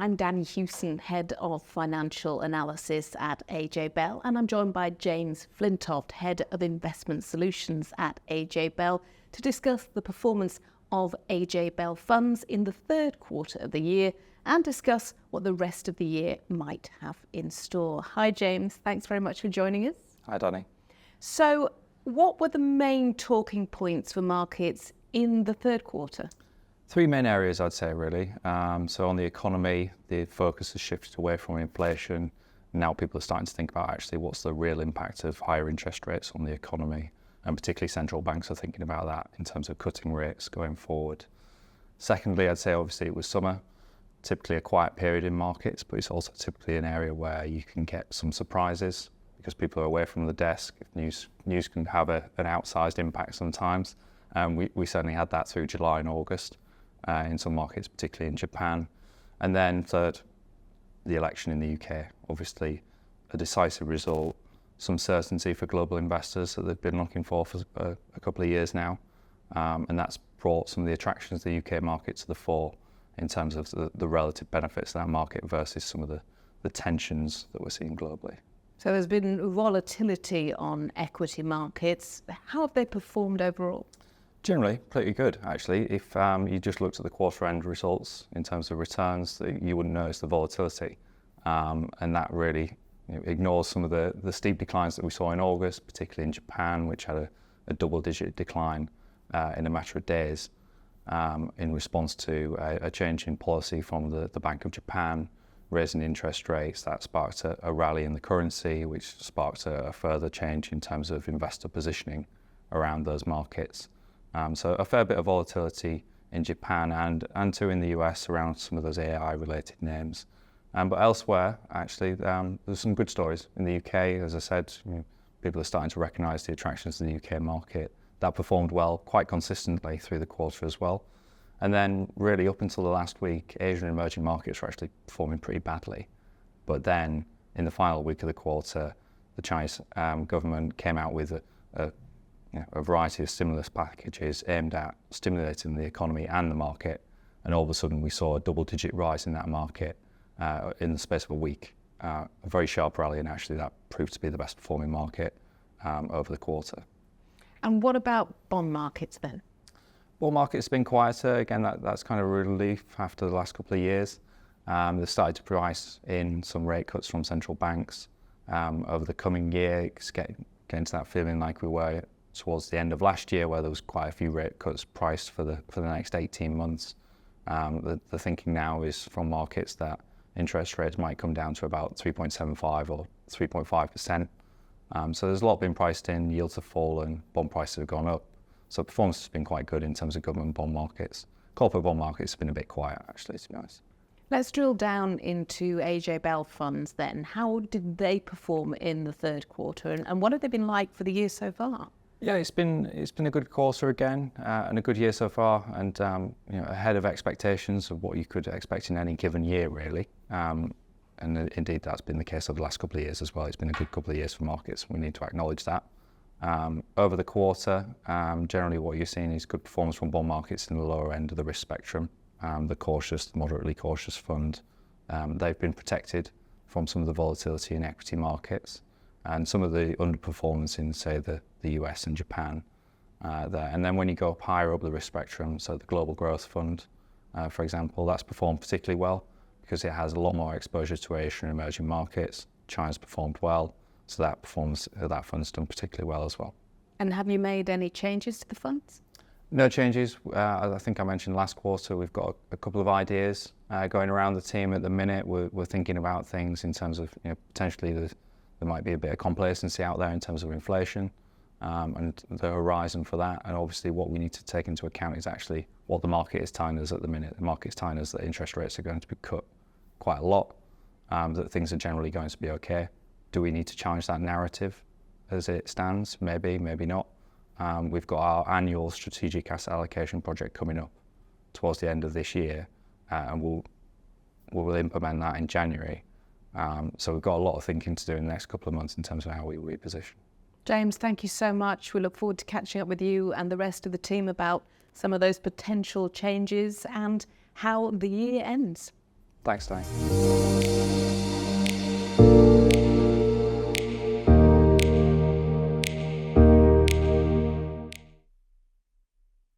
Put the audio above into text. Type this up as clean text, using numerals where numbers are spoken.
I'm Danni Hewson, Head of Financial Analysis at AJ Bell, and I'm joined by James Flintoft, Head of Investment Solutions at AJ Bell, to discuss the performance of AJ Bell funds in the third quarter of the year and discuss what the rest of the year might have in store. Hi James, thanks very much for joining us. Hi Danni. So what were the main talking points for markets in the third quarter? Three main areas I'd say really. So on the economy, the focus has shifted away from inflation. Now people are starting to think about actually what's the real impact of higher interest rates on the economy, and particularly central banks are thinking about that in terms of cutting rates going forward. Secondly, I'd say obviously it was summer, typically a quiet period in markets, but it's also typically an area where you can get some surprises because people are away from the desk. News can have an outsized impact sometimes. We certainly had that through July and August. In some markets, particularly in Japan. And then third, the election in the UK. Obviously, a decisive result, some certainty for global investors that they've been looking for a couple of years now. And that's brought some of the attractions of the UK market to the fore in terms of the relative benefits of that market versus some of the tensions that we're seeing globally. So there's been volatility on equity markets. How have they performed overall? Generally, pretty good, actually. If you just looked at the quarter-end results in terms of returns, you wouldn't notice the volatility. And that really ignores some of the steep declines that we saw in August, particularly in Japan, which had a double-digit decline in a matter of days in response to a change in policy from the Bank of Japan, raising interest rates. That sparked a rally in the currency, which sparked a further change in terms of investor positioning around those markets. So a fair bit of volatility in Japan and too in the US around some of those AI-related names. But elsewhere, actually, there's some good stories. In the UK, as I said, people are starting to recognise the attractions of the UK market. That performed well, quite consistently through the quarter as well. And then really up until the last week, Asian emerging markets were actually performing pretty badly. But then in the final week of the quarter, the Chinese government came out with a variety of stimulus packages aimed at stimulating the economy and the market, and all of a sudden we saw a double-digit rise in that market in the space of a week. A very sharp rally, and actually that proved to be the best performing market over the quarter. And what about bond markets then? Bond market's been quieter. Again, that's kind of a relief after the last couple of years. They've started to price in some rate cuts from central banks over the coming year. It's getting to that feeling like we were towards the end of last year, where there was quite a few rate cuts priced for the next 18 months. The thinking now is from markets that interest rates might come down to about 3.75 or 3.5%. So there's a lot been priced in, yields have fallen, bond prices have gone up. So performance has been quite good in terms of government bond markets. Corporate bond markets have been a bit quiet, actually, to be honest. Let's drill down into AJ Bell funds then. How did they perform in the third quarter, and what have they been like for the year so far? Yeah, it's been a good quarter again, and a good year so far, and ahead of expectations of what you could expect in any given year, really. And indeed, that's been the case over the last couple of years as well. It's been a good couple of years for markets. We need to acknowledge that. Over the quarter, generally what you're seeing is good performance from bond markets in the lower end of the risk spectrum. The cautious, moderately cautious fund, they've been protected from some of the volatility in equity markets and some of the underperformance in, say, the US and Japan there. And then when you go up higher up the risk spectrum, so the Global Growth Fund, for example, that's performed particularly well because it has a lot more exposure to Asian and emerging markets. China's performed well, so that fund's done particularly well as well. And have you made any changes to the funds? No changes. I think I mentioned last quarter, we've got a couple of ideas going around the team at the minute. We're thinking about things in terms of potentially there might be a bit of complacency out there in terms of inflation and the horizon for that. And obviously what we need to take into account is actually what the market is telling us at the minute. The market is telling us that interest rates are going to be cut quite a lot, that things are generally going to be okay. Do we need to challenge that narrative as it stands? Maybe, maybe not. We've got our annual strategic asset allocation project coming up towards the end of this year, and we'll implement that in January. So we've got a lot of thinking to do in the next couple of months in terms of how we reposition. James, thank you so much. We look forward to catching up with you and the rest of the team about some of those potential changes and how the year ends. Thanks, Danny.